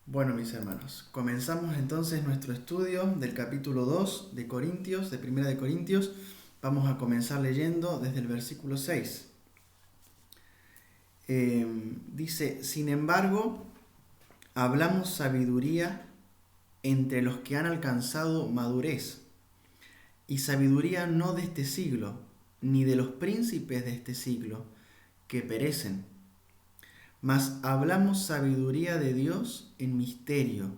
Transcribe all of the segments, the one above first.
Bueno, mis hermanos, comenzamos entonces nuestro estudio del capítulo 2 de Corintios, de Primera de Corintios. Vamos a comenzar leyendo desde el versículo 6. Dice, sin embargo, hablamos sabiduría entre los que han alcanzado madurez, y sabiduría no de este siglo, ni de los príncipes de este siglo, que perecen. Mas hablamos sabiduría de Dios en misterio,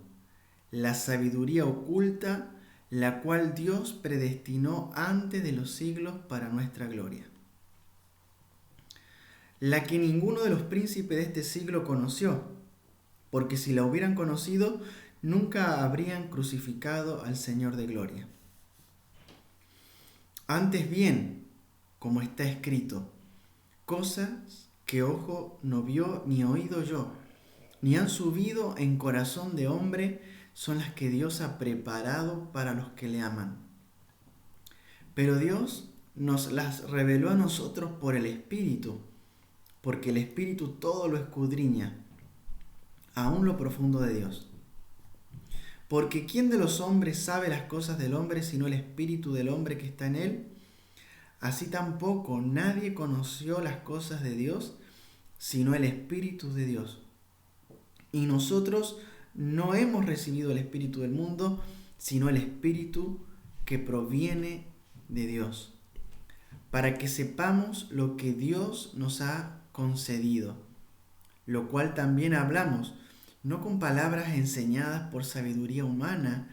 la sabiduría oculta, la cual Dios predestinó antes de los siglos para nuestra gloria, la que ninguno de los príncipes de este siglo conoció, porque si la hubieran conocido, nunca habrían crucificado al Señor de gloria. Antes bien, como está escrito, cosas que ojo no vio ni oído yo, ni han subido en corazón de hombre, son las que Dios ha preparado para los que le aman. Pero Dios nos las reveló a nosotros por el Espíritu, porque el Espíritu todo lo escudriña, aún lo profundo de Dios. Porque ¿quién de los hombres sabe las cosas del hombre sino el Espíritu del hombre que está en él? Así tampoco nadie conoció las cosas de Dios sino el Espíritu de Dios. Y nosotros no hemos recibido el Espíritu del mundo, sino el Espíritu que proviene de Dios, para que sepamos lo que Dios nos ha concedido, lo cual también hablamos, no con palabras enseñadas por sabiduría humana,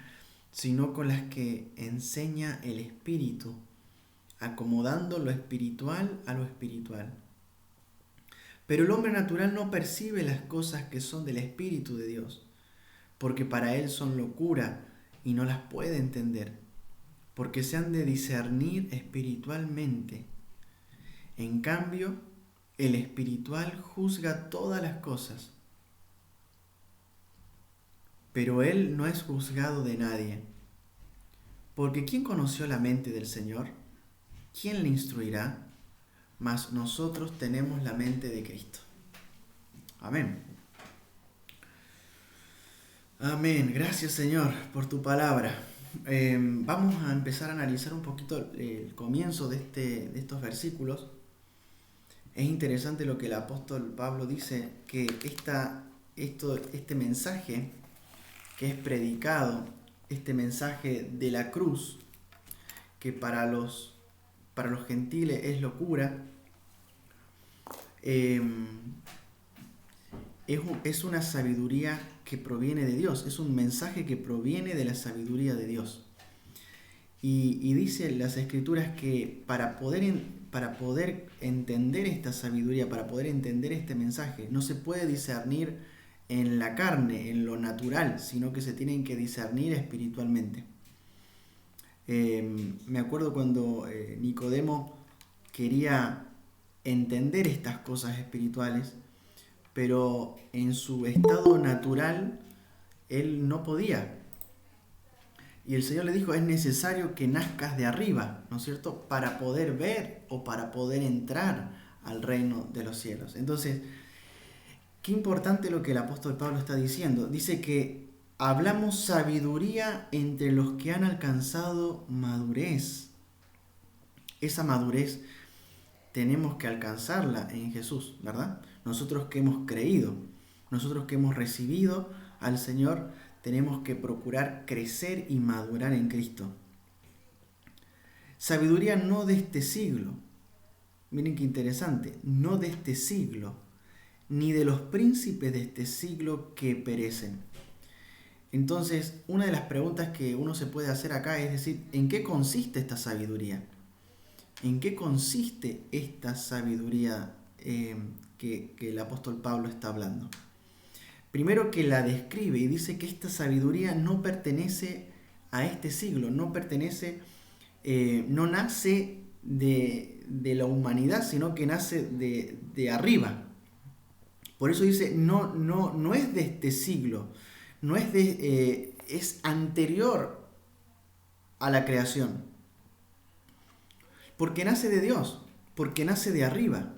sino con las que enseña el Espíritu, acomodando lo espiritual a lo espiritual. Pero el hombre natural no percibe las cosas que son del Espíritu de Dios, porque para él son locura y no las puede entender, porque se han de discernir espiritualmente. En cambio, el espiritual juzga todas las cosas, pero él no es juzgado de nadie. Porque ¿quién conoció la mente del Señor? ¿Quién le instruirá? Mas nosotros tenemos la mente de Cristo. Amén. Amén. Gracias, Señor, por tu palabra. Vamos a empezar a analizar un poquito el comienzo de estos versículos. Es interesante lo que el apóstol Pablo dice, que este mensaje que es predicado, este mensaje de la cruz, que para los gentiles es locura, es una sabiduría que proviene de Dios, es un mensaje que proviene de la sabiduría de Dios. Y dice las Escrituras que para poder entender esta sabiduría, para poder entender este mensaje, no se puede discernir en la carne, en lo natural, sino que se tienen que discernir espiritualmente. Me acuerdo cuando Nicodemo quería entender estas cosas espirituales, pero en su estado natural él no podía. Y el Señor le dijo, es necesario que nazcas de arriba, ¿no es cierto?, para poder ver o para poder entrar al reino de los cielos. Entonces, qué importante lo que el apóstol Pablo está diciendo. Dice que hablamos sabiduría entre los que han alcanzado madurez. Esa madurez tenemos que alcanzarla en Jesús, ¿verdad? Nosotros que hemos creído, nosotros que hemos recibido al Señor, tenemos que procurar crecer y madurar en Cristo. Sabiduría no de este siglo, miren qué interesante, no de este siglo, ni de los príncipes de este siglo que perecen. Entonces, una de las preguntas que uno se puede hacer acá es decir, ¿en qué consiste esta sabiduría? ¿En qué consiste esta sabiduría que el apóstol Pablo está hablando? Primero que la describe y dice que esta sabiduría no pertenece a este siglo, no pertenece, no nace de la humanidad, sino que nace de arriba. Por eso dice, no es de este siglo, no es es anterior a la creación. Porque nace de Dios, porque nace de arriba.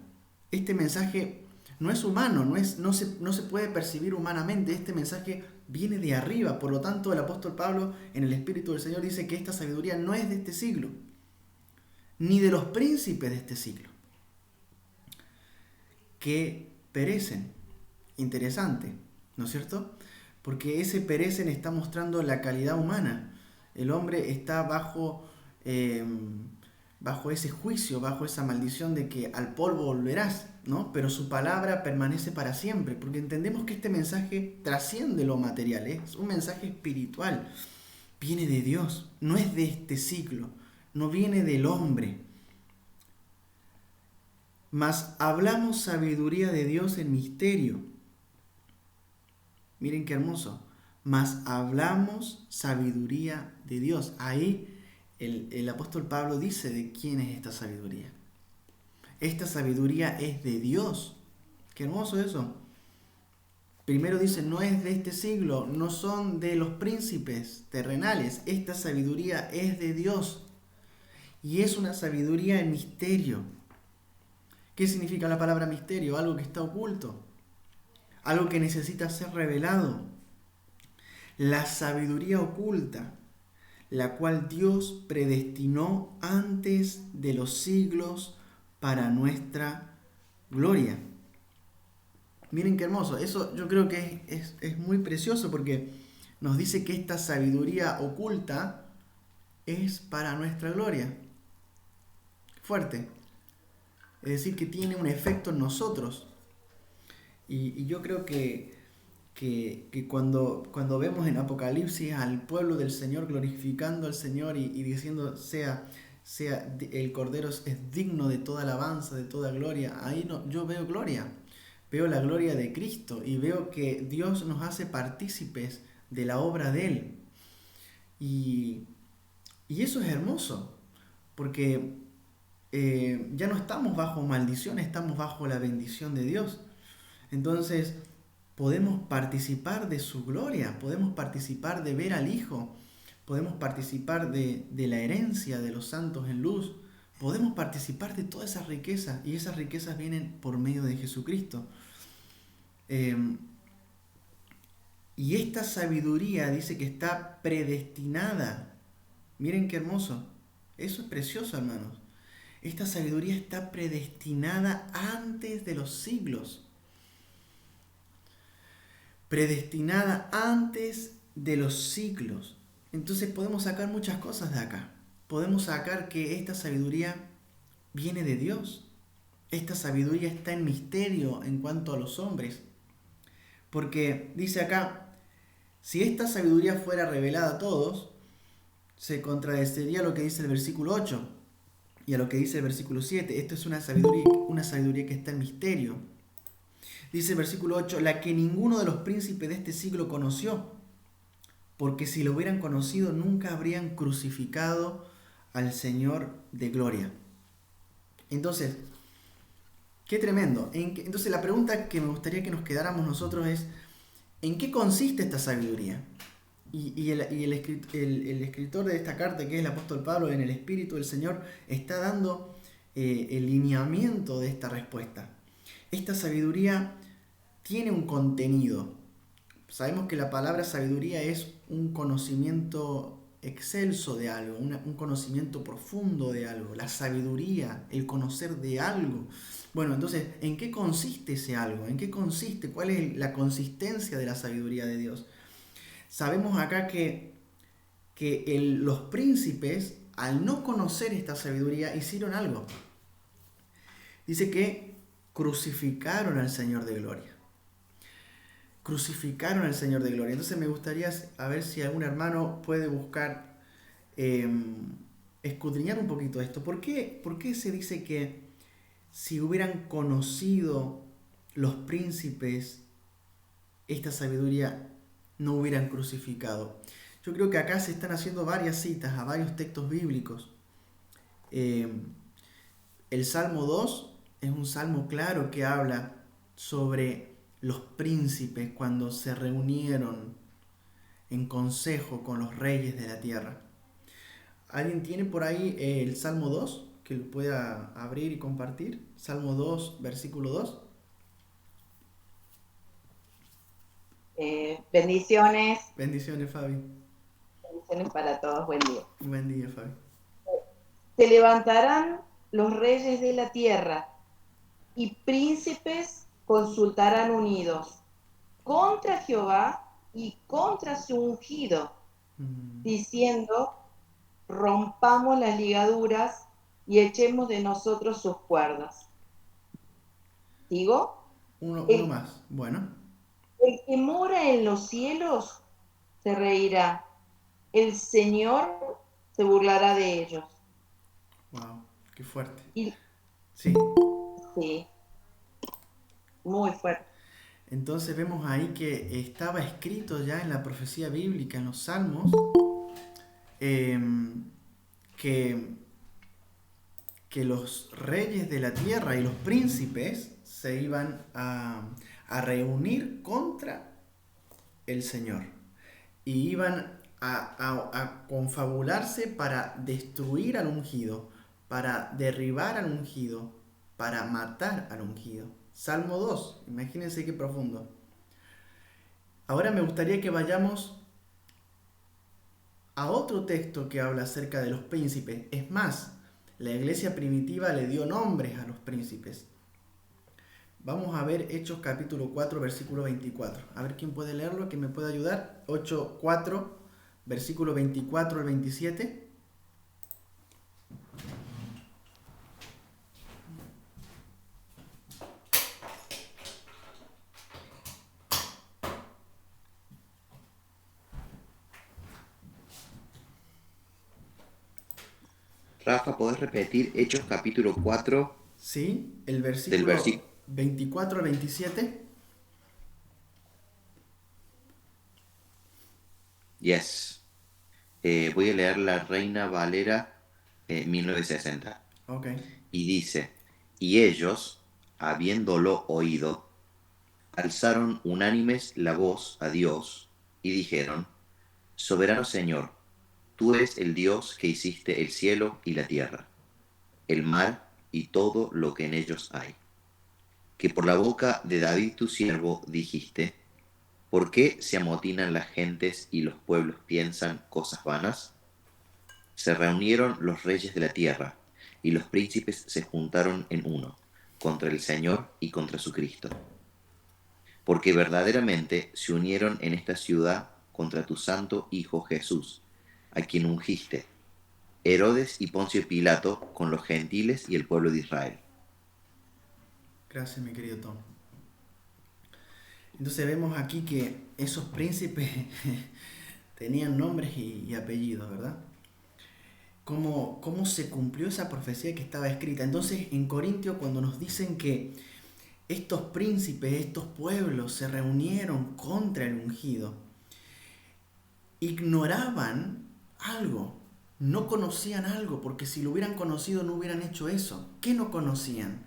Este mensaje no es humano, no se puede percibir humanamente. Este mensaje viene de arriba. Por lo tanto, el apóstol Pablo, en el Espíritu del Señor, dice que esta sabiduría no es de este siglo, ni de los príncipes de este siglo, que perecen. Interesante, ¿no es cierto? Porque ese perecen está mostrando la calidad humana. El hombre está bajo ese juicio, bajo esa maldición de que al polvo volverás, ¿no? Pero su palabra permanece para siempre, porque entendemos que este mensaje trasciende lo material, es un mensaje espiritual, viene de Dios, no es de este siglo, no viene del hombre. Mas hablamos sabiduría de Dios en misterio. Miren qué hermoso. Mas hablamos sabiduría de Dios. Ahí el apóstol Pablo dice de quién es esta sabiduría. Esta sabiduría es de Dios. Qué hermoso eso. Primero dice, no es de este siglo, no son de los príncipes terrenales. Esta sabiduría es de Dios. Y es una sabiduría en misterio. ¿Qué significa la palabra misterio? Algo que está oculto. Algo que necesita ser revelado. La sabiduría oculta, la cual Dios predestinó antes de los siglos para nuestra gloria. Miren qué hermoso. Eso yo creo que es muy precioso porque nos dice que esta sabiduría oculta es para nuestra gloria. Fuerte. Es decir, que tiene un efecto en nosotros. Y yo creo que cuando vemos en Apocalipsis al pueblo del Señor glorificando al Señor y diciendo sea el Cordero es digno de toda alabanza, de toda gloria, ahí yo veo gloria, veo la gloria de Cristo y veo que Dios nos hace partícipes de la obra de Él. Y eso es hermoso, porque ya no estamos bajo maldición, estamos bajo la bendición de Dios. Entonces podemos participar de su gloria, podemos participar de ver al Hijo, podemos participar de la herencia de los santos en luz, podemos participar de todas esas riquezas, y esas riquezas vienen por medio de Jesucristo. Y esta sabiduría dice que está predestinada. Miren qué hermoso. Eso es precioso, hermanos. Esta sabiduría está predestinada antes de los siglos. Predestinada antes de los siglos. Entonces podemos sacar muchas cosas de acá. Podemos sacar que esta sabiduría viene de Dios. Esta sabiduría está en misterio en cuanto a los hombres. Porque dice acá, si esta sabiduría fuera revelada a todos, se contradeciría lo que dice el versículo 8 y a lo que dice el versículo 7. Esto es una sabiduría que está en misterio. Dice el versículo 8, la que ninguno de los príncipes de este siglo conoció, porque si lo hubieran conocido nunca habrían crucificado al Señor de gloria. Entonces, qué tremendo. Entonces la pregunta que me gustaría que nos quedáramos nosotros es, ¿en qué consiste esta sabiduría? Y el escritor de esta carta, que es el apóstol Pablo, en el Espíritu del Señor, está dando el lineamiento de esta respuesta. Esta sabiduría tiene un contenido. Sabemos que la palabra sabiduría es un conocimiento excelso de algo, un conocimiento profundo de algo, la sabiduría, el conocer de algo. Bueno, entonces, ¿en qué consiste ese algo? ¿En qué consiste? ¿Cuál es la consistencia de la sabiduría de Dios? Sabemos acá que los príncipes, al no conocer esta sabiduría, hicieron algo. Dice que crucificaron al Señor de gloria. Crucificaron al Señor de gloria. Entonces me gustaría a ver si algún hermano puede buscar escudriñar un poquito esto. ¿Por qué se dice que si hubieran conocido los príncipes esta sabiduría no hubieran crucificado? Yo creo que acá se están haciendo varias citas a varios textos bíblicos. El Salmo 2 es un salmo claro que habla sobre los príncipes cuando se reunieron en consejo con los reyes de la tierra. ¿Alguien tiene por ahí el Salmo 2 que lo pueda abrir y compartir? Salmo 2, versículo 2. Bendiciones, Bendiciones, Fabi. bendiciones para todos, buen día. Buen día, Fabi. Se levantarán los reyes de la tierra y príncipes consultarán unidos contra Jehová y contra su ungido, Mm. diciendo, rompamos las ligaduras y echemos de nosotros sus cuerdas. ¿Digo? Uno El, más. Bueno. el que mora en los cielos se reirá, el Señor se burlará de ellos. Wow. Qué fuerte. Y Sí. sí, muy fuerte. Entonces vemos ahí que estaba escrito ya en la profecía bíblica, en los Salmos, em, que, que los reyes de la tierra y los príncipes se iban a reunir contra el Señor y iban a confabularse para destruir al ungido, para derribar al ungido, para matar al ungido. Salmo 2, imagínense qué profundo. Ahora me gustaría que vayamos a otro texto que habla acerca de los príncipes. Es más, la iglesia primitiva le dio nombres a los príncipes. Vamos a ver Hechos capítulo 4, versículo 24. A ver quién puede leerlo, que me puede ayudar. 8, 4, versículo 24 al 27. Rafa, ¿podés repetir Hechos capítulo 4 Sí, el del versículo? versículo 24 al 27. Yes. Voy a leer la Reina Valera 1960. Ok, Y dice, y ellos, habiéndolo oído, alzaron unánimes la voz a Dios y dijeron, Soberano Señor, tú eres el Dios que hiciste el cielo y la tierra, el mar y todo lo que en ellos hay. Que por la boca de David tu siervo dijiste, ¿por qué se amotinan las gentes y los pueblos piensan cosas vanas? Se reunieron los reyes de la tierra, y los príncipes se juntaron en uno, contra el Señor y contra su Cristo. Porque verdaderamente se unieron en esta ciudad contra tu santo Hijo Jesús, a quien ungiste, Herodes y Poncio Pilato con los gentiles y el pueblo de Israel. gracias mi querido Tom. Entonces vemos aquí que esos príncipes tenían nombres y apellidos, ¿verdad? Cómo se cumplió esa profecía que estaba escrita. Entonces en Corintio cuando nos dicen que estos príncipes, estos pueblos se reunieron contra el ungido, ignoraban algo, no conocían algo, porque si lo hubieran conocido no hubieran hecho eso. ¿Qué no conocían?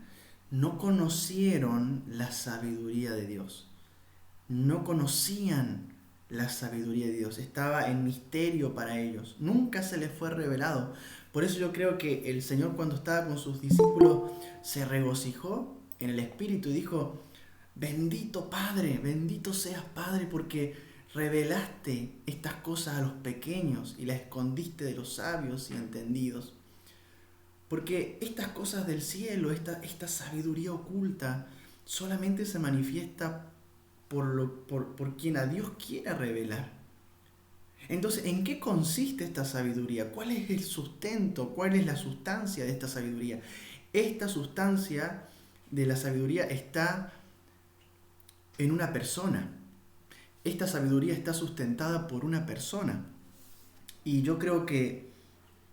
No conocieron la sabiduría de Dios. No conocían la sabiduría de Dios. Estaba en misterio para ellos. Nunca se les fue revelado. Por eso yo creo que el Señor cuando estaba con sus discípulos se regocijó en el Espíritu y dijo, bendito Padre, bendito seas Padre, porque revelaste estas cosas a los pequeños y las escondiste de los sabios y entendidos. Porque estas cosas del cielo, esta sabiduría oculta, solamente se manifiesta por quien a Dios quiera revelar. Entonces, ¿en qué consiste esta sabiduría? ¿Cuál es el sustento? ¿Cuál es la sustancia de esta sabiduría? Esta sustancia de la sabiduría está en una persona. Esta sabiduría está sustentada por una persona. Y yo creo que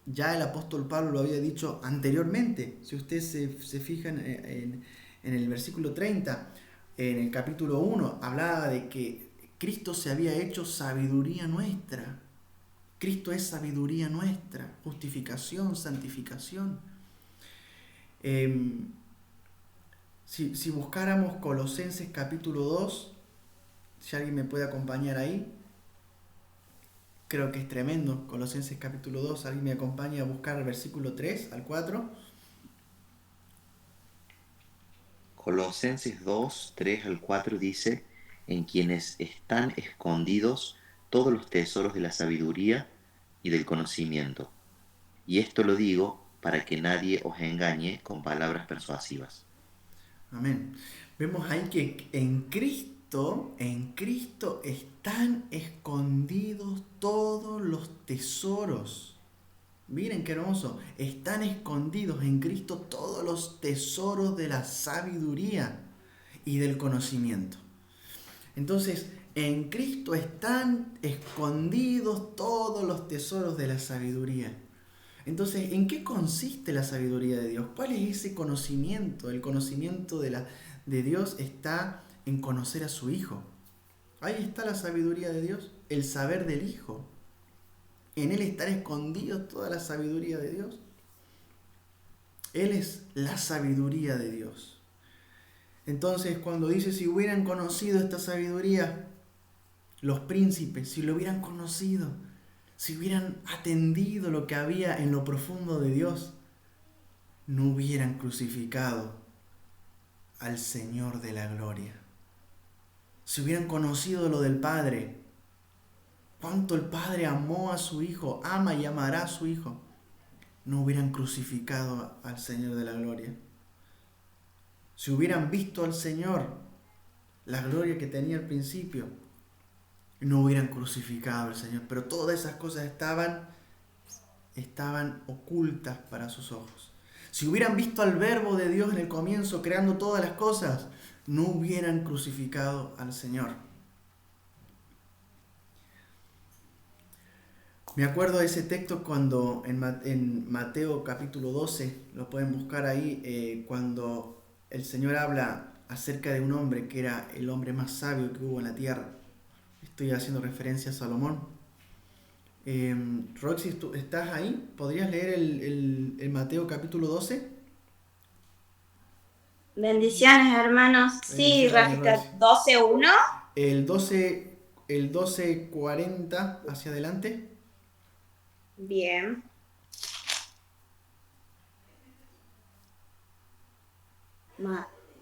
ya el apóstol Pablo lo había dicho anteriormente. Si ustedes se fijan en el versículo 30, en el capítulo 1, hablaba de que Cristo se había hecho sabiduría nuestra. Cristo es sabiduría nuestra, justificación, santificación. Eh, si buscáramos Colosenses capítulo 2, si alguien me puede acompañar ahí, creo que es tremendo. Colosenses capítulo 2, alguien me acompaña a buscar el versículo 3 al 4. Colosenses 2, 3 al 4 dice, en quienes están escondidos todos los tesoros de la sabiduría y del conocimiento. Y esto lo digo para que nadie os engañe con palabras persuasivas. Amén. Vemos ahí que en Cristo están escondidos todos los tesoros. Miren qué hermoso. Están escondidos en Cristo todos los tesoros de la sabiduría y del conocimiento. Entonces, en Cristo están escondidos todos los tesoros de la sabiduría. Entonces, ¿en qué consiste la sabiduría de Dios? ¿Cuál es ese conocimiento? El conocimiento de Dios está en conocer a su Hijo. Ahí está la sabiduría de Dios, el saber del Hijo. En Él está escondido toda la sabiduría de Dios. Él es la sabiduría de Dios. Entonces, cuando dice, si hubieran conocido esta sabiduría, los príncipes, si lo hubieran conocido, si hubieran atendido lo que había en lo profundo de Dios, no hubieran crucificado al Señor de la gloria. Si hubieran conocido lo del Padre, cuánto el Padre amó a su Hijo, ama y amará a su Hijo, no hubieran crucificado al Señor de la gloria. Si hubieran visto al Señor, la gloria que tenía al principio, no hubieran crucificado al Señor. Pero todas esas cosas estaban ocultas para sus ojos. Si hubieran visto al Verbo de Dios en el comienzo, creando todas las cosas, no hubieran crucificado al Señor. Me acuerdo de ese texto cuando en Mateo capítulo 12, lo pueden buscar ahí, cuando el Señor habla acerca de un hombre que era el hombre más sabio que hubo en la tierra. Estoy haciendo referencia a Salomón. Roxy, ¿tú estás ahí? ¿Podrías leer el Mateo capítulo 12? Bendiciones, hermanos. Sí, Bendiciones, Rafita, Roxy. 12:1. El 12:40 hacia adelante. Bien.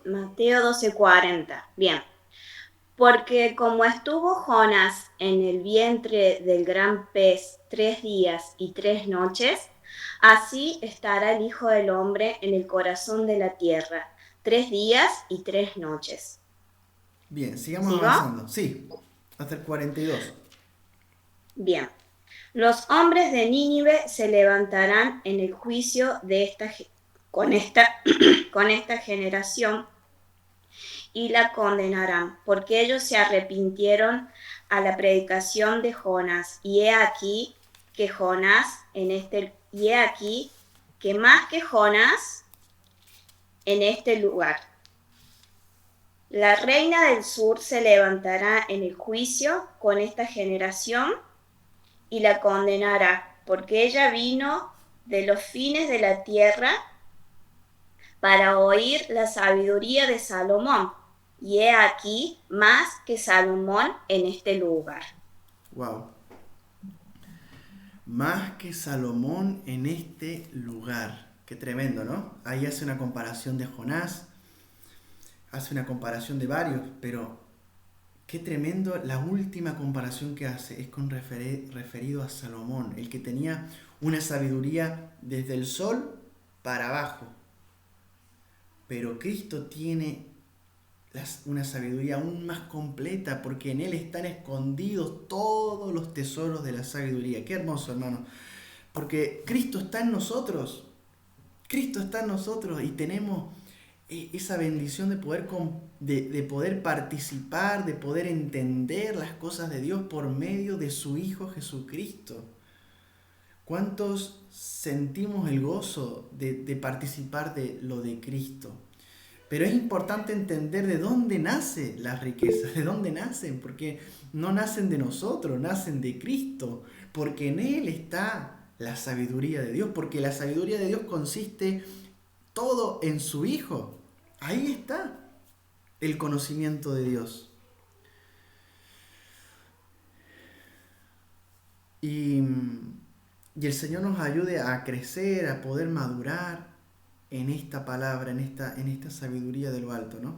Mateo 12:40. Bien. Porque como estuvo Jonás en el vientre del gran pez 3 días y 3 noches, así estará el Hijo del Hombre en el corazón de la tierra, 3 días y 3 noches. Bien, sigamos ¿Sigo? avanzando. Sí, hasta el 42. Bien. Los hombres de Nínive se levantarán en el juicio con esta generación y la condenarán, porque ellos se arrepintieron a la predicación de Jonás. Y he aquí que más que Jonás en este lugar. La reina del sur se levantará en el juicio con esta generación y la condenará, porque ella vino de los fines de la tierra para oír la sabiduría de Salomón. Y he aquí más que Salomón en este lugar. Wow. Más que Salomón en este lugar. Qué tremendo, ¿no? Ahí hace una comparación de Jonás, hace una comparación de varios, pero qué tremendo la última comparación que hace es con referido a Salomón, el que tenía una sabiduría desde el sol para abajo. Pero Cristo tiene una sabiduría aún más completa, porque en Él están escondidos todos los tesoros de la sabiduría. Qué hermoso, hermano. Porque Cristo está en nosotros. Cristo está en nosotros y tenemos esa bendición de poder participar, de poder entender las cosas de Dios por medio de su Hijo Jesucristo. ¿Cuántos sentimos el gozo de participar de lo de Cristo? Pero es importante entender de dónde nacen las riquezas, de dónde nacen, porque no nacen de nosotros, nacen de Cristo, porque en Él está la sabiduría de Dios, porque la sabiduría de Dios consiste todo en su Hijo. Ahí está el conocimiento de Dios. Y el Señor nos ayude a crecer, a poder madurar en esta palabra, en esta sabiduría de lo alto, ¿no?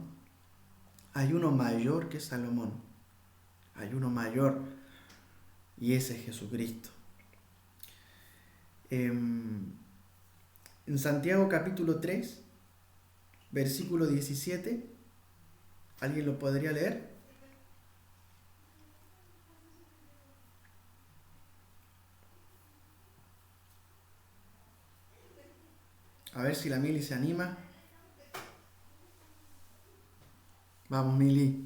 Hay uno mayor que Salomón. Hay uno mayor y ese es Jesucristo. En Santiago capítulo 3, versículo 17, ¿alguien lo podría leer? A ver si la Mili se anima. Vamos, Mili.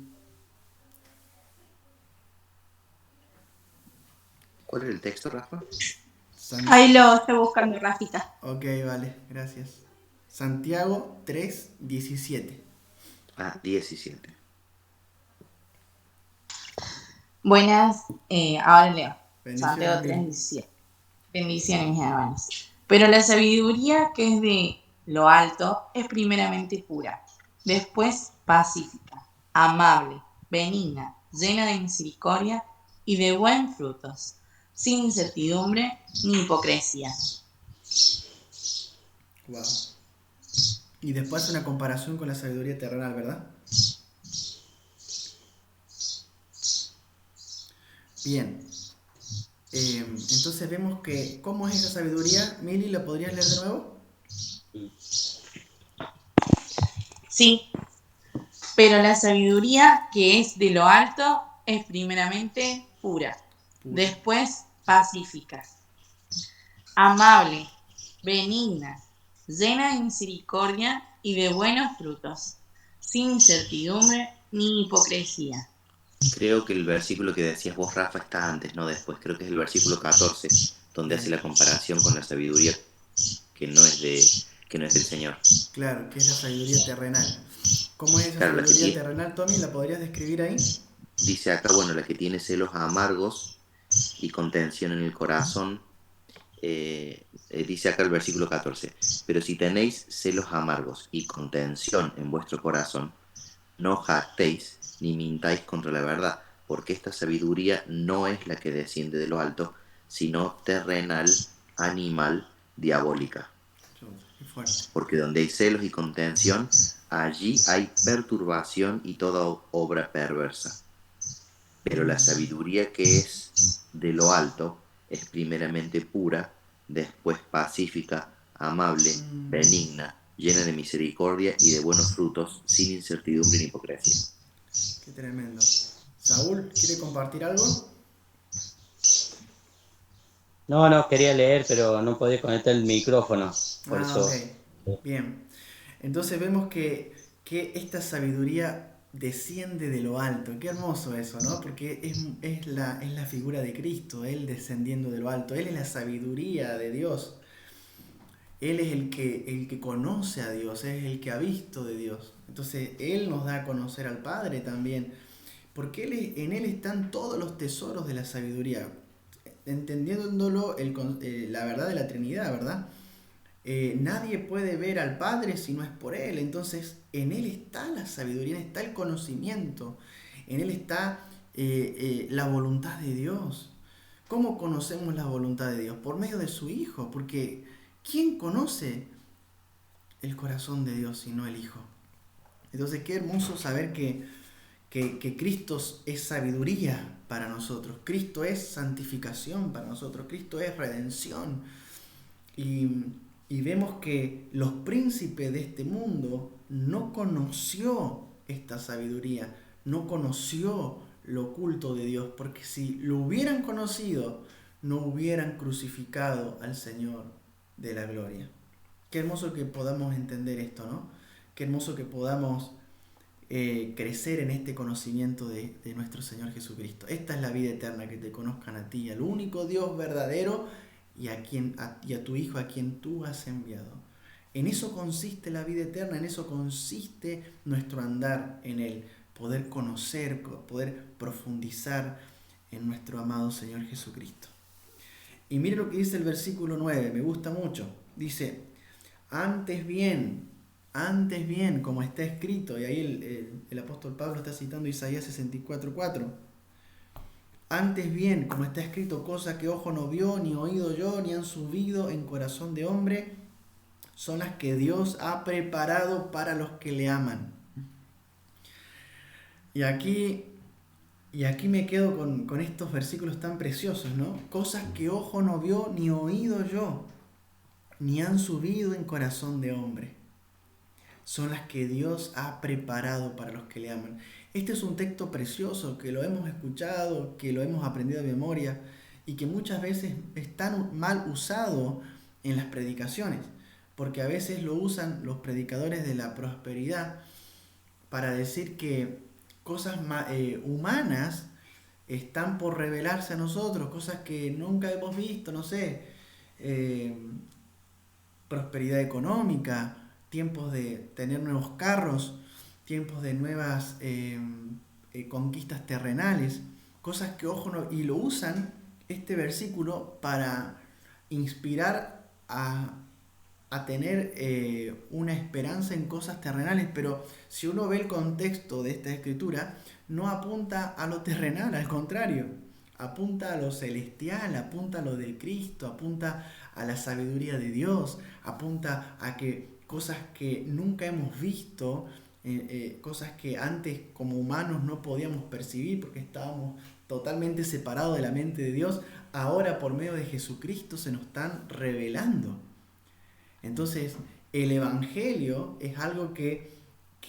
¿Cuál es el texto, Rafa? Ahí lo estoy buscando, Rafita. Ok, vale, gracias. Santiago 3, 17. 17. Buenas, ahora leo. Bendiciones, Santiago Mili. 3:17. Bendiciones, mis hermanos. Pero la sabiduría que es de lo alto es primeramente pura, después pacífica, amable, benigna, llena de misericordia y de buenos frutos, sin incertidumbre ni hipocresía. Wow. Y después una comparación con la sabiduría terrenal, ¿verdad? Bien. Entonces vemos que, ¿cómo es esa sabiduría? Mili, ¿la podrías leer de nuevo? Sí, pero la sabiduría que es de lo alto es primeramente pura, Pura. después pacífica, amable, benigna, llena de misericordia y de buenos frutos, sin incertidumbre ni hipocresía. Creo que el versículo que decías vos, Rafa, está antes, no después. Creo que es el versículo 14, donde hace la comparación con la sabiduría que no es del Señor. Claro, que es la sabiduría terrenal. ¿Cómo es esa Claro, sabiduría terrenal, Tommy? ¿La podrías describir ahí? dice acá, bueno, la que tiene celos amargos y contención en el corazón. Dice acá el versículo 14, pero si tenéis celos amargos y contención en vuestro corazón, no jactéis ni mintáis contra la verdad, porque esta sabiduría no es la que desciende de lo alto, sino terrenal, animal, diabólica. Qué fuerte. Porque donde hay celos y contención, allí hay perturbación y toda obra perversa. Pero la sabiduría que es de lo alto es primeramente pura, después pacífica, amable, benigna, llena de misericordia y de buenos frutos, sin incertidumbre ni hipocresía. Qué tremendo. Saúl, ¿quiere compartir algo? No, quería leer, pero no podía conectar el micrófono. Por eso. Ok. Bien. Entonces vemos que esta sabiduría desciende de lo alto. Qué hermoso eso, ¿no? Porque es la figura de Cristo, Él descendiendo de lo alto. Él es la sabiduría de Dios. Él es el que conoce a Dios, es el que ha visto de Dios. Entonces Él nos da a conocer al Padre también. Porque en Él están todos los tesoros de la sabiduría. Entendiéndolo la verdad de la Trinidad, ¿verdad? Nadie puede ver al Padre si no es por Él. Entonces, en Él está la sabiduría, en Él está el conocimiento, en Él está la voluntad de Dios. ¿Cómo conocemos la voluntad de Dios? Por medio de su Hijo, porque ¿quién conoce el corazón de Dios sino el Hijo? Entonces, qué hermoso saber que Cristo es sabiduría para nosotros, Cristo es santificación para nosotros, Cristo es redención. Y vemos que los príncipes de este mundo no conoció esta sabiduría, no conoció lo oculto de Dios, porque si lo hubieran conocido, no hubieran crucificado al Señor de la gloria. Qué hermoso que podamos entender esto, ¿no? Qué hermoso que podamos crecer en este conocimiento de nuestro Señor Jesucristo. Esta es la vida eterna, que te conozcan a ti, al único Dios verdadero, y a tu Hijo a quien tú has enviado. En eso consiste la vida eterna, en eso consiste nuestro andar en Él, poder conocer, poder profundizar en nuestro amado Señor Jesucristo. Y mire lo que dice el versículo 9, me gusta mucho. Dice, antes bien, como está escrito, y ahí el apóstol Pablo está citando Isaías 64:4. Antes bien, como está escrito, cosa que ojo no vio, ni oído yo, ni han subido en corazón de hombre, son las que Dios ha preparado para los que le aman. Y aquí, y aquí me quedo con estos versículos tan preciosos, ¿no? Cosas que ojo no vio ni oído yo, ni han subido en corazón de hombre. Son las que Dios ha preparado para los que le aman. Este es un texto precioso que lo hemos escuchado, que lo hemos aprendido de memoria y que muchas veces es tan mal usado en las predicaciones, porque a veces lo usan los predicadores de la prosperidad para decir que cosas humanas están por revelarse a nosotros, cosas que nunca hemos visto, no sé, eh, prosperidad económica, tiempos de tener nuevos carros, tiempos de nuevas conquistas terrenales, cosas que ojo no, y lo usan este versículo para inspirar a tener una esperanza en cosas terrenales, pero si uno ve el contexto de esta escritura, no apunta a lo terrenal, al contrario, apunta a lo celestial, apunta a lo de Cristo, apunta a la sabiduría de Dios, apunta a que cosas que nunca hemos visto, cosas que antes como humanos no podíamos percibir porque estábamos totalmente separados de la mente de Dios, ahora por medio de Jesucristo se nos están revelando. Entonces, el Evangelio es algo que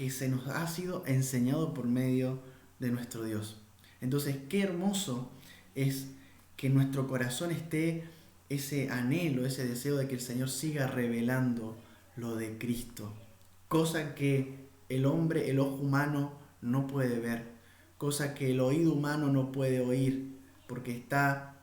se nos ha sido enseñado por medio de nuestro Dios. Entonces, qué hermoso es que en nuestro corazón esté ese anhelo, ese deseo de que el Señor siga revelando lo de Cristo. Cosa que el hombre, el ojo humano no puede ver. Cosa que el oído humano no puede oír, porque está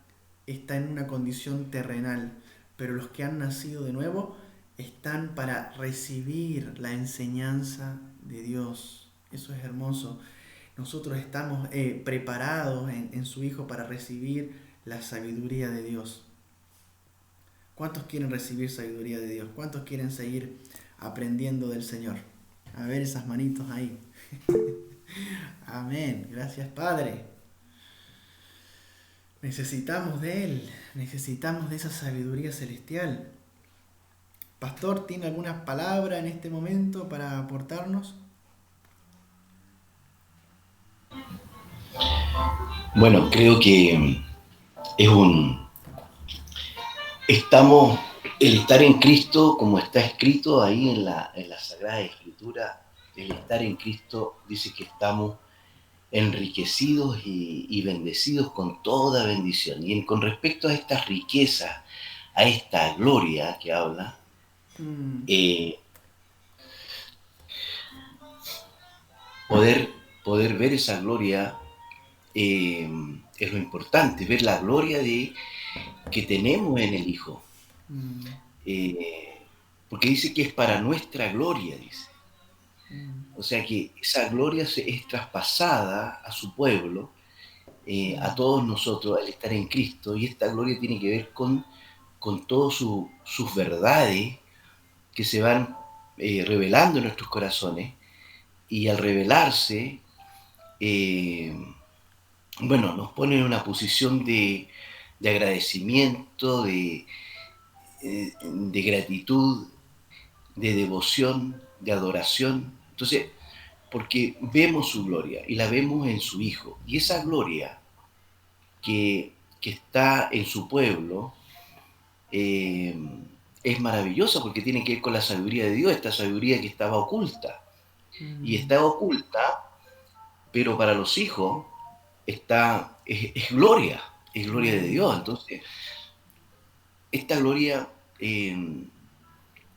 en una condición terrenal. Pero los que han nacido de nuevo están para recibir la enseñanza de Dios. Eso es hermoso. Nosotros estamos preparados en su Hijo para recibir la sabiduría de Dios. ¿Cuántos quieren recibir sabiduría de Dios? ¿Cuántos quieren seguir aprendiendo del Señor? A ver esas manitos ahí. Amén. Gracias, Padre. Necesitamos de Él. Necesitamos de esa sabiduría celestial. Pastor, ¿tiene alguna palabra en este momento para aportarnos? Bueno, creo que es el estar en Cristo, como está escrito ahí en la Sagrada Escritura, el estar en Cristo dice que estamos enriquecidos y bendecidos con toda bendición. Y con respecto a estas riquezas, a esta gloria que habla, poder ver esa gloria es lo importante, ver la gloria que tenemos en el Hijo. Porque dice que es para nuestra gloria, dice. O sea que esa gloria es traspasada a su pueblo, a todos nosotros al estar en Cristo, y esta gloria tiene que ver con todas sus verdades que se van revelando en nuestros corazones, y al revelarse, nos pone en una posición de agradecimiento, de gratitud, de devoción, de adoración. Entonces, porque vemos su gloria y la vemos en su Hijo. Y esa gloria que está en su pueblo es maravillosa porque tiene que ver con la sabiduría de Dios, esta sabiduría que estaba oculta. Y está oculta, pero para los hijos es gloria de Dios. Entonces, esta gloria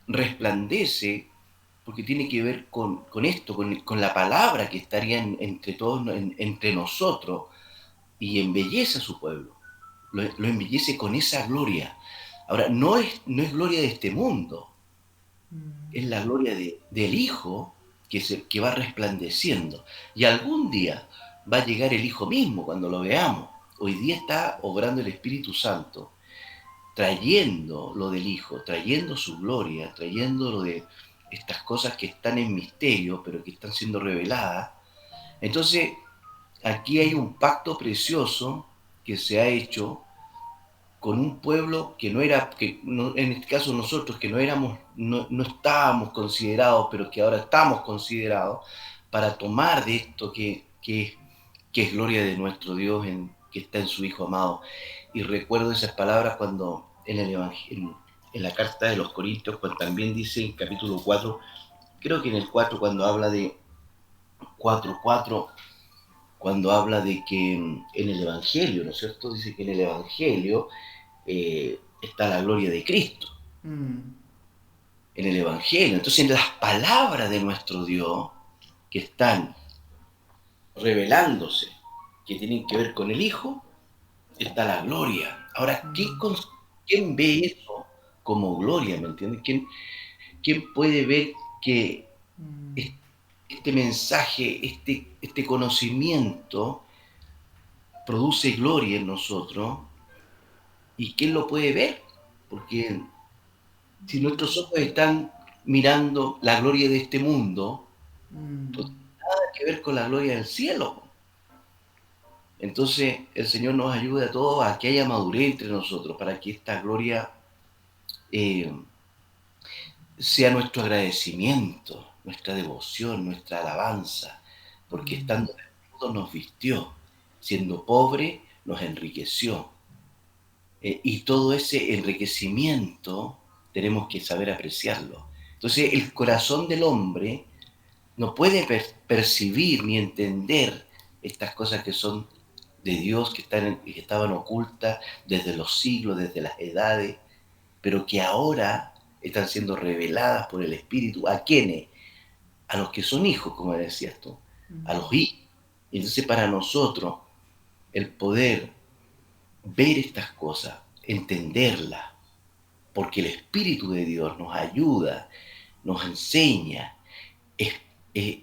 resplandece porque tiene que ver con esto, con la palabra que estaría entre todos, entre nosotros, y embellece a su pueblo, lo embellece con esa gloria. Ahora, no es gloria de este mundo, es la gloria del Hijo que va resplandeciendo, y algún día va a llegar el Hijo mismo cuando lo veamos. Hoy día está obrando el Espíritu Santo, trayendo lo del Hijo, trayendo su gloria, trayendo lo de estas cosas que están en misterio, pero que están siendo reveladas. Entonces, aquí hay un pacto precioso que se ha hecho con un pueblo que en este caso nosotros, que no estábamos considerados, pero que ahora estamos considerados, para tomar de esto que que es gloria de nuestro Dios que está en su Hijo amado. Y recuerdo esas palabras cuando en el Evangelio, en la carta de los Corintios, cuando también dice en capítulo 4, creo que en el 4, cuando habla de 4:4, cuando habla de que en el Evangelio, ¿no es cierto? Dice que en el Evangelio está la gloria de Cristo. En el Evangelio. Entonces, en las palabras de nuestro Dios, que están revelándose, que tienen que ver con el Hijo, está la gloria. Ahora, ¿quién ve eso como gloria? ¿Me entiendes? ¿Quién puede ver que este mensaje, este conocimiento produce gloria en nosotros? ¿Y quién lo puede ver? Porque si nuestros ojos están mirando la gloria de este mundo, no tiene nada que ver con la gloria del cielo. Entonces, el Señor nos ayuda a todos a que haya madurez entre nosotros, para que esta gloria sea nuestro agradecimiento, nuestra devoción, nuestra alabanza, porque estando desnudos nos vistió, siendo pobre nos enriqueció. Y todo ese enriquecimiento tenemos que saber apreciarlo. Entonces, el corazón del hombre no puede percibir ni entender estas cosas que son de Dios, que estaban ocultas desde los siglos, desde las edades, pero que ahora están siendo reveladas por el Espíritu. ¿A quiénes? A los que son hijos, como decías tú, a los hijos. Entonces, para nosotros, el poder ver estas cosas, entenderlas, porque el Espíritu de Dios nos ayuda, nos enseña,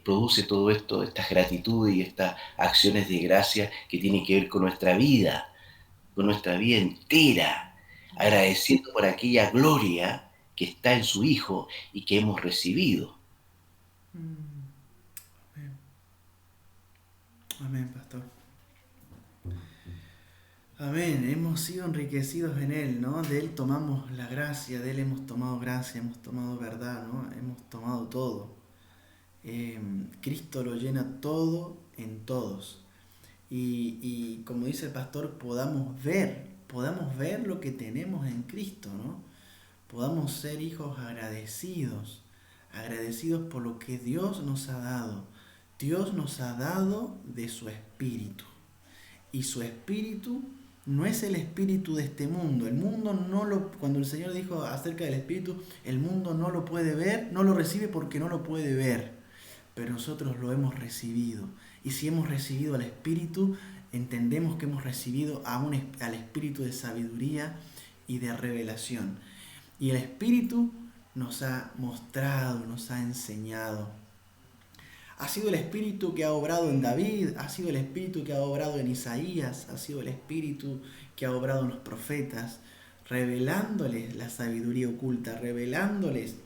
produce todo esto, estas gratitudes y estas acciones de gracia que tienen que ver con nuestra vida entera, agradeciendo por aquella gloria que está en su Hijo y que hemos recibido. Amén. Amén, pastor. Amén, hemos sido enriquecidos en Él, ¿no? De Él tomamos la gracia, de Él hemos tomado gracia, hemos tomado verdad, ¿no? Hemos tomado todo. Cristo lo llena todo en todos. Y como dice el pastor, podamos ver lo que tenemos en Cristo, ¿no? Podamos ser hijos agradecidos por lo que Dios nos ha dado. Dios nos ha dado de su Espíritu. Y su Espíritu no es el espíritu de este mundo. El mundo cuando el Señor dijo acerca del Espíritu, el mundo no lo puede ver, no lo recibe porque no lo puede ver. Pero nosotros lo hemos recibido. Y si hemos recibido al Espíritu, entendemos que hemos recibido al Espíritu de sabiduría y de revelación. Y el Espíritu nos ha mostrado, nos ha enseñado. Ha sido el Espíritu que ha obrado en David, ha sido el Espíritu que ha obrado en Isaías, ha sido el Espíritu que ha obrado en los profetas, revelándoles la sabiduría oculta, revelándoles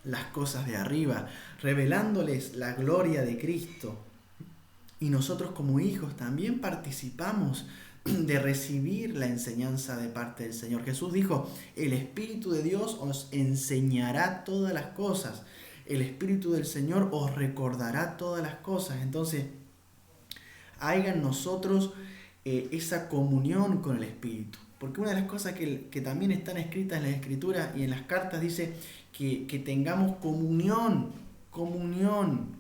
las cosas de arriba, revelándoles la gloria de Cristo. Y nosotros como hijos también participamos de recibir la enseñanza de parte del Señor. Jesús dijo, el Espíritu de Dios os enseñará todas las cosas. El Espíritu del Señor os recordará todas las cosas. Entonces, haya en nosotros esa comunión con el Espíritu. Porque una de las cosas que también están escritas en las Escrituras y en las cartas dice que tengamos comunión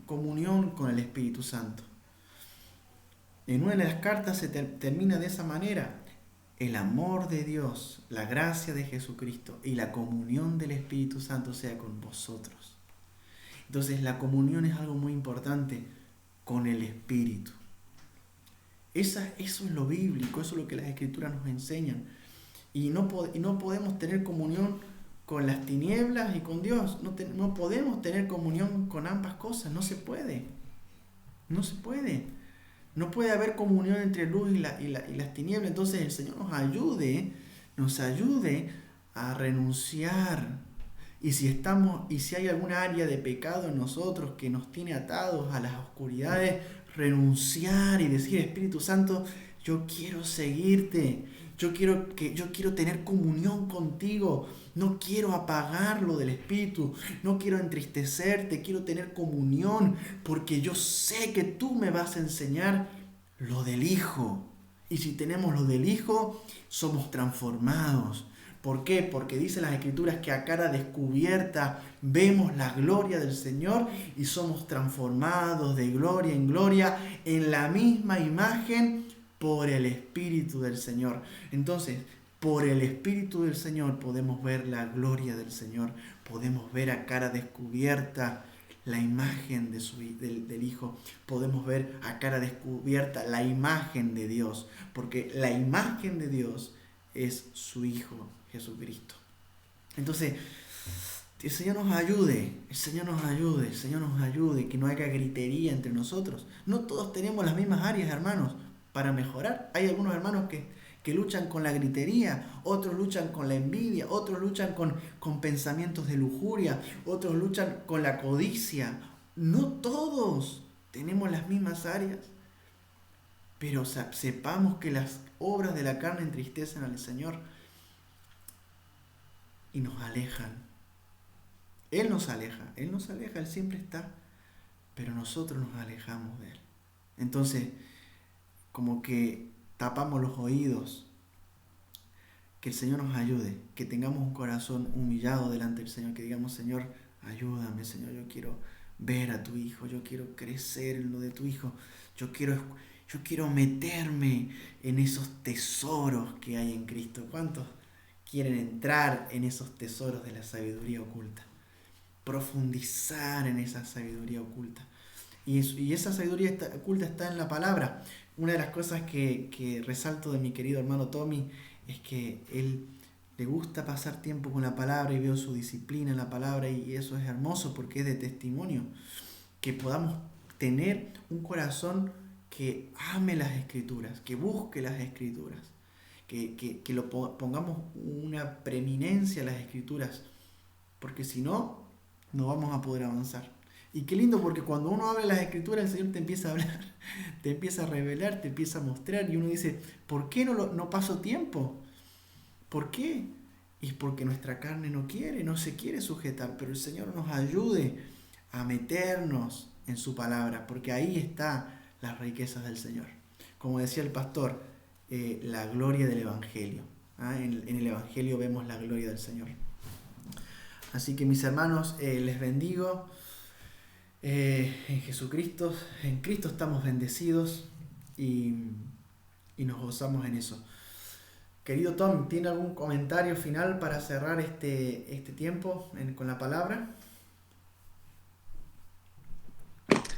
con el Espíritu Santo. En una de las cartas se termina de esa manera. El amor de Dios, la gracia de Jesucristo y la comunión del Espíritu Santo sea con vosotros. Entonces la comunión es algo muy importante con el Espíritu. Eso es lo bíblico, eso es lo que las Escrituras nos enseñan. Y no podemos tener comunión con las tinieblas y con Dios. No podemos tener comunión con ambas cosas, no se puede. No se puede. No puede haber comunión entre luz y las tinieblas. Entonces el Señor nos ayude a renunciar. Y si hay alguna área de pecado en nosotros que nos tiene atados a las oscuridades, renunciar y decir, Espíritu Santo, yo quiero seguirte, yo quiero tener comunión contigo, no quiero apagarlo del Espíritu, no quiero entristecerte, quiero tener comunión, porque yo sé que tú me vas a enseñar lo del Hijo. Y si tenemos lo del Hijo, somos transformados. ¿Por qué? Porque dice las Escrituras que a cara descubierta vemos la gloria del Señor y somos transformados de gloria en gloria en la misma imagen por el Espíritu del Señor. Entonces, por el Espíritu del Señor podemos ver la gloria del Señor, podemos ver a cara descubierta la imagen del Hijo, podemos ver a cara descubierta la imagen de Dios, porque la imagen de Dios es su Hijo Jesucristo. Entonces, el Señor nos ayude, que no haya gritería entre nosotros. No todos tenemos las mismas áreas, hermanos, para mejorar. Hay algunos hermanos que luchan con la gritería, otros luchan con la envidia, otros luchan con pensamientos de lujuria, otros luchan con la codicia. No todos tenemos las mismas áreas, pero sepamos que las obras de la carne entristecen al Señor y nos alejan. Él nos aleja, Él siempre está, pero nosotros nos alejamos de Él. Entonces, como que tapamos los oídos. Que el Señor nos ayude, que tengamos un corazón humillado delante del Señor, que digamos: Señor, ayúdame, Señor, yo quiero ver a tu Hijo, yo quiero crecer en lo de tu Hijo, yo quiero meterme en esos tesoros que hay en Cristo. ¿Cuántos quieren entrar en esos tesoros de la sabiduría oculta? Profundizar en esa sabiduría oculta. Y esa sabiduría oculta está en la palabra. Una de las cosas que resalto de mi querido hermano Tommy es que él le gusta pasar tiempo con la palabra y veo su disciplina en la palabra, y eso es hermoso porque es de testimonio. Que podamos tener un corazón que ame las Escrituras, que busque las Escrituras, que lo pongamos una preeminencia a las Escrituras, porque si no, no vamos a poder avanzar. Y qué lindo, porque cuando uno habla de las Escrituras, el Señor te empieza a hablar, te empieza a revelar, te empieza a mostrar, y uno dice: ¿por qué no paso tiempo? ¿Por qué? Y es porque nuestra carne no se quiere sujetar, pero el Señor nos ayude a meternos en su palabra, porque ahí están las riquezas del Señor. Como decía el pastor, la gloria del Evangelio. En el Evangelio vemos la gloria del Señor. Así que, mis hermanos, les bendigo. En Jesucristo, en Cristo estamos bendecidos y nos gozamos en eso. Querido Tom, ¿tiene algún comentario final para cerrar este tiempo con la palabra?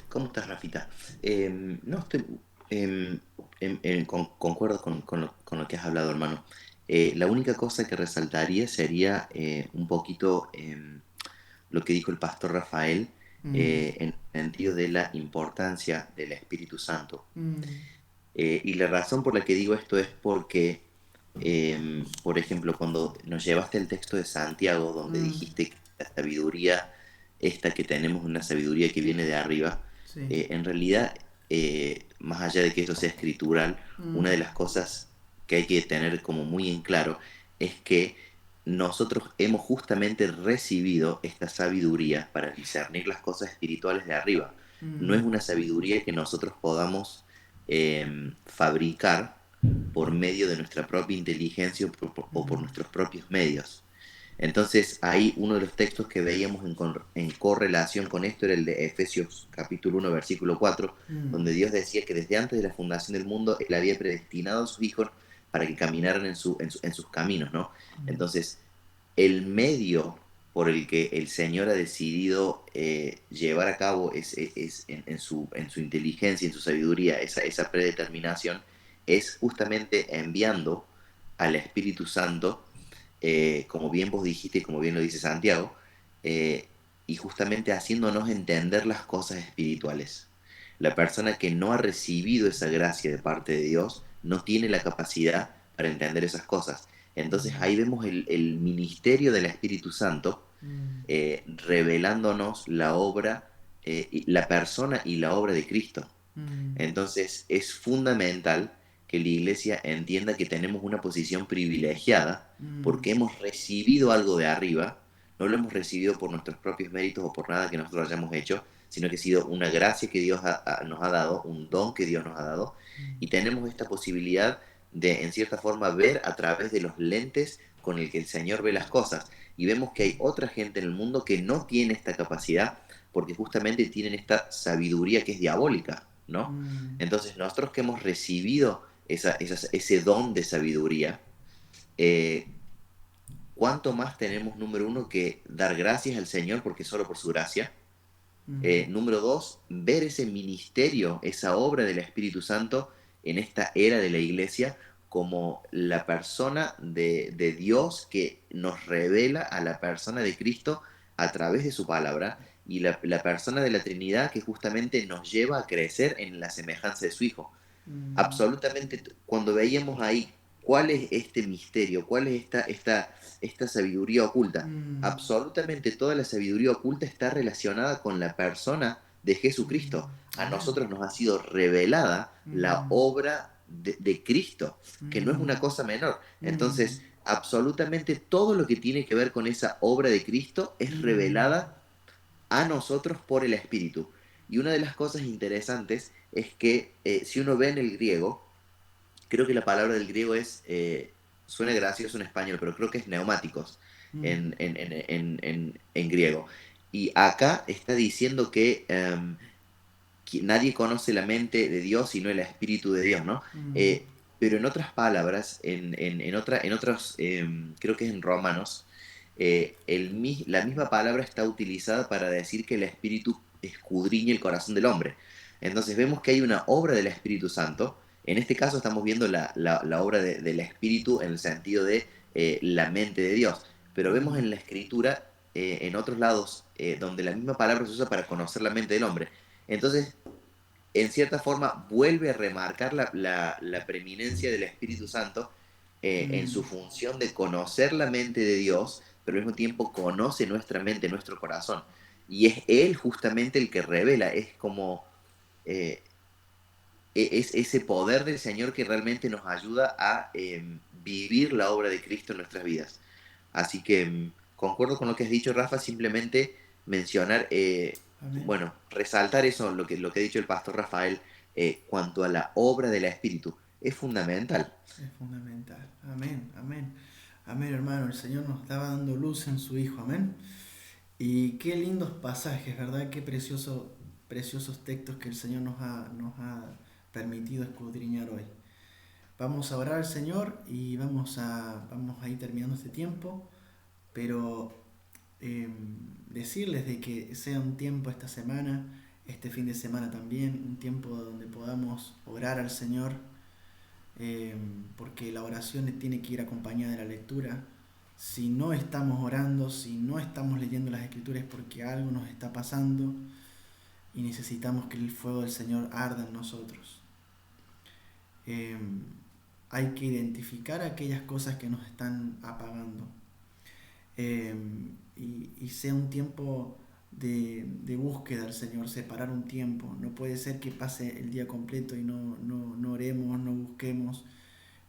¿Cómo estás, Rafita? No estoy concuerdo con lo que has hablado, hermano. La única cosa que resaltaría sería un poquito lo que dijo el pastor Rafael, en el sentido de la importancia del Espíritu Santo. Y la razón por la que digo esto es porque, por ejemplo, cuando nos llevaste el texto de Santiago, donde dijiste que la sabiduría, esta que tenemos, una sabiduría que viene de arriba, Sí. En realidad, más allá de que esto sea escritural, una de las cosas que hay que tener como muy en claro es que nosotros hemos justamente recibido esta sabiduría para discernir las cosas espirituales de arriba. No es una sabiduría que nosotros podamos fabricar por medio de nuestra propia inteligencia o por nuestros propios medios. Entonces, ahí uno de los textos que veíamos en correlación con esto era el de Efesios capítulo 1, versículo 4, donde Dios decía que desde antes de la fundación del mundo Él había predestinado a sus hijos para que caminaran en sus caminos, ¿no? Entonces, el medio por el que el Señor ha decidido llevar a cabo en su inteligencia, en su sabiduría, esa predeterminación, es justamente enviando al Espíritu Santo, como bien vos dijiste, como bien lo dice Santiago, y justamente haciéndonos entender las cosas espirituales. La persona que no ha recibido esa gracia de parte de Dios no tiene la capacidad para entender esas cosas. Entonces ahí vemos el ministerio del Espíritu Santo, revelándonos la obra, la persona y la obra de Cristo. Entonces es fundamental que la iglesia entienda que tenemos una posición privilegiada Mm. porque hemos recibido algo de arriba, no lo hemos recibido por nuestros propios méritos o por nada que nosotros hayamos hecho, sino que ha sido una gracia que Dios nos ha dado, un don que Dios nos ha dado, y tenemos esta posibilidad de, en cierta forma, ver a través de los lentes con el que el Señor ve las cosas. Y vemos que hay otra gente en el mundo que no tiene esta capacidad porque justamente tienen esta sabiduría que es diabólica, ¿no? Mm. Entonces, nosotros que hemos recibido ese don de sabiduría, eh, ¿cuánto más tenemos, número uno, que dar gracias al Señor porque solo por su gracia? Número dos, ver ese ministerio, esa obra del Espíritu Santo en esta era de la iglesia como la persona de Dios que nos revela a la persona de Cristo a través de su palabra y la persona de la Trinidad que justamente nos lleva a crecer en la semejanza de su Hijo. Absolutamente, cuando veíamos ahí cuál es este misterio, cuál es esta sabiduría oculta, absolutamente toda la sabiduría oculta está relacionada con la persona de Jesucristo. A nosotros nos ha sido revelada la obra de Cristo, que no es una cosa menor. Entonces, absolutamente todo lo que tiene que ver con esa obra de Cristo es revelada a nosotros por el Espíritu. Y una de las cosas interesantes es que si uno ve en el griego, creo que la palabra del griego es, suena gracioso en español, pero creo que es neumáticos en griego. Y acá está diciendo que nadie conoce la mente de Dios sino el Espíritu de Dios, ¿no? Pero en otras palabras, en otros, creo que es en Romanos, la misma palabra está utilizada para decir que el Espíritu escudriña el corazón del hombre. Entonces vemos que hay una obra del Espíritu Santo. En este caso estamos viendo la obra del Espíritu en el sentido de la mente de Dios. Pero vemos en la Escritura, en otros lados, donde la misma palabra se usa para conocer la mente del hombre. Entonces, en cierta forma, vuelve a remarcar la preeminencia del Espíritu Santo en su función de conocer la mente de Dios, pero al mismo tiempo conoce nuestra mente, nuestro corazón. Y es Él justamente el que revela, es como es ese poder del Señor que realmente nos ayuda a vivir la obra de Cristo en nuestras vidas. Así que concuerdo con lo que has dicho, Rafa, simplemente mencionar, bueno, resaltar eso, lo que ha dicho el pastor Rafael, cuanto a la obra del Espíritu, es fundamental. Es fundamental. Amén, amén. Amén, hermano. El Señor nos estaba dando luz en su Hijo. Amén. Y qué lindos pasajes, ¿verdad? Qué preciosos textos que el Señor nos ha permitido escudriñar hoy. Vamos a orar al Señor y vamos a ir terminando este tiempo, pero decirles de que sea un tiempo esta semana, este fin de semana también, un tiempo donde podamos orar al Señor, porque la oración tiene que ir acompañada de la lectura. Si no estamos orando, si no estamos leyendo las Escrituras, es porque algo nos está pasando y necesitamos que el fuego del Señor arda en nosotros. Hay que identificar aquellas cosas que nos están apagando, y sea un tiempo de búsqueda al Señor, separar un tiempo. No puede ser que pase el día completo y no oremos, no busquemos,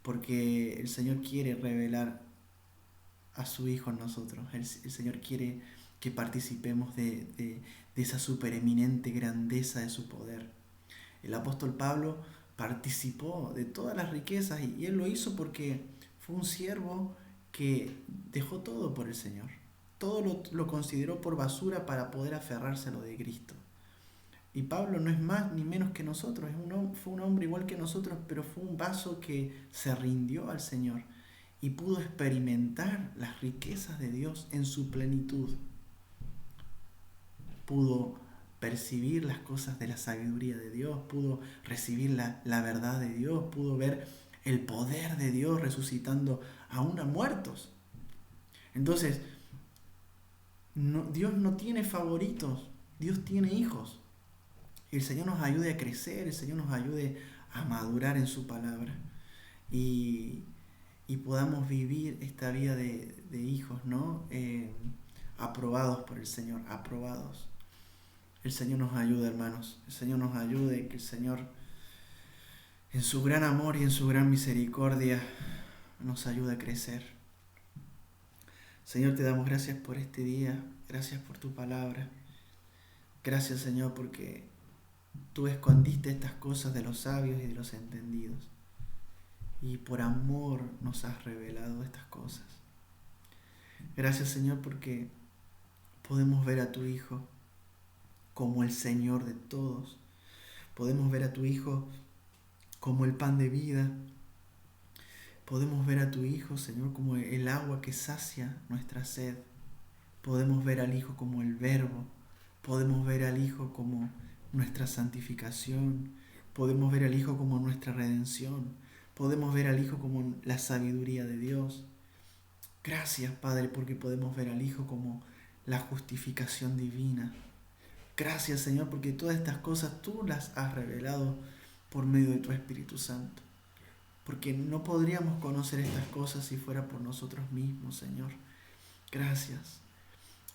porque el Señor quiere revelar a su Hijo en nosotros. El Señor quiere que participemos de esa supereminente grandeza de su poder. El apóstol Pablo participó de todas las riquezas y él lo hizo porque fue un siervo que dejó todo por el Señor. Todo lo consideró por basura para poder aferrarse a lo de Cristo. Y Pablo no es más ni menos que nosotros, fue un hombre igual que nosotros, pero fue un vaso que se rindió al Señor y pudo experimentar las riquezas de Dios en su plenitud. Pudo percibir las cosas de la sabiduría de Dios, pudo recibir la verdad de Dios, pudo ver el poder de Dios resucitando aún a muertos. Entonces, Dios no tiene favoritos, Dios tiene hijos. El Señor nos ayude a crecer, el Señor nos ayude a madurar en su palabra y podamos vivir esta vida de hijos, ¿no? Aprobados por el Señor, aprobados. El Señor nos ayude, hermanos, el Señor nos ayude, que el Señor en su gran amor y en su gran misericordia nos ayuda a crecer. Señor, te damos gracias por este día, gracias por tu palabra. Gracias, Señor, porque tú escondiste estas cosas de los sabios y de los entendidos. Y por amor nos has revelado estas cosas. Gracias, Señor, porque podemos ver a tu Hijo como el Señor de todos. Podemos ver a tu Hijo como el pan de vida. Podemos ver a tu Hijo, Señor, como el agua que sacia nuestra sed. Podemos ver al Hijo como el Verbo. Podemos ver al Hijo como nuestra santificación. Podemos ver al Hijo como nuestra redención. Podemos ver al Hijo como la sabiduría de Dios. Gracias, Padre, porque podemos ver al Hijo como la justificación divina. Gracias, Señor, porque todas estas cosas tú las has revelado por medio de tu Espíritu Santo. Porque no podríamos conocer estas cosas si fuera por nosotros mismos, Señor. Gracias.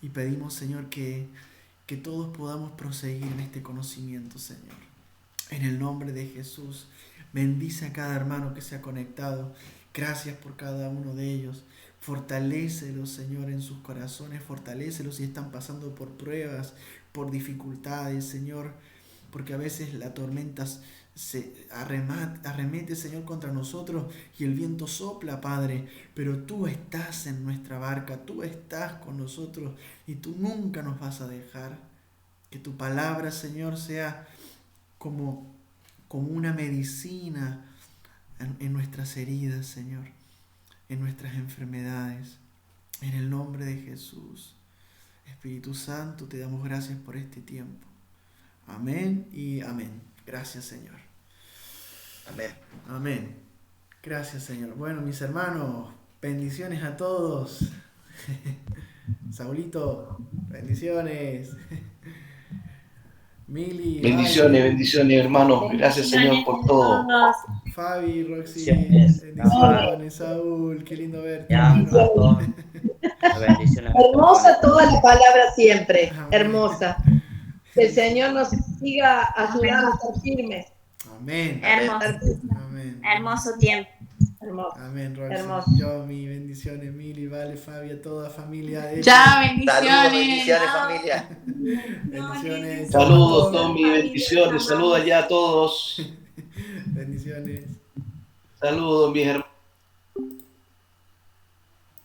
Y pedimos, Señor, que todos podamos proseguir en este conocimiento, Señor. En el nombre de Jesús, bendice a cada hermano que se ha conectado. Gracias por cada uno de ellos. Fortalécelos, Señor, en sus corazones. Fortalécelos si están pasando por pruebas, por dificultades, Señor. Porque a veces la tormenta se arremete, Señor, contra nosotros y el viento sopla, Padre. Pero tú estás en nuestra barca, tú estás con nosotros y tú nunca nos vas a dejar. Que tu palabra, Señor, sea como una medicina en nuestras heridas, Señor, en nuestras enfermedades. En el nombre de Jesús. Espíritu Santo, te damos gracias por este tiempo. Amén y amén. Gracias, Señor. Amén. Amén. Gracias, Señor. Bueno, mis hermanos, bendiciones a todos. Saulito, bendiciones. Mili, Bendiciones, Vale, bendiciones, hermano. Gracias, Señor, por todo. Fabi, Roxy, Bendiciones. bendiciones. Saúl, qué lindo verte. Ya, hermano. Gastón. Bendiciones. Hermosa toda la palabra siempre, Amén. hermosa. Que el Señor nos siga ayudando a estar firmes. Amén. Hermoso, Amén. hermoso tiempo. Hermoso. Amén, Roxy. Hermoso. Yo, mi bendiciones, Mili, Vale, Fabi, a toda familia. Chao, Saludos, bendiciones. bendiciones, familia. Bendiciones. Saludos, Gastón. Tommy, bendiciones. Saludos allá a todos. Bendiciones. Saludos, mis hermanos.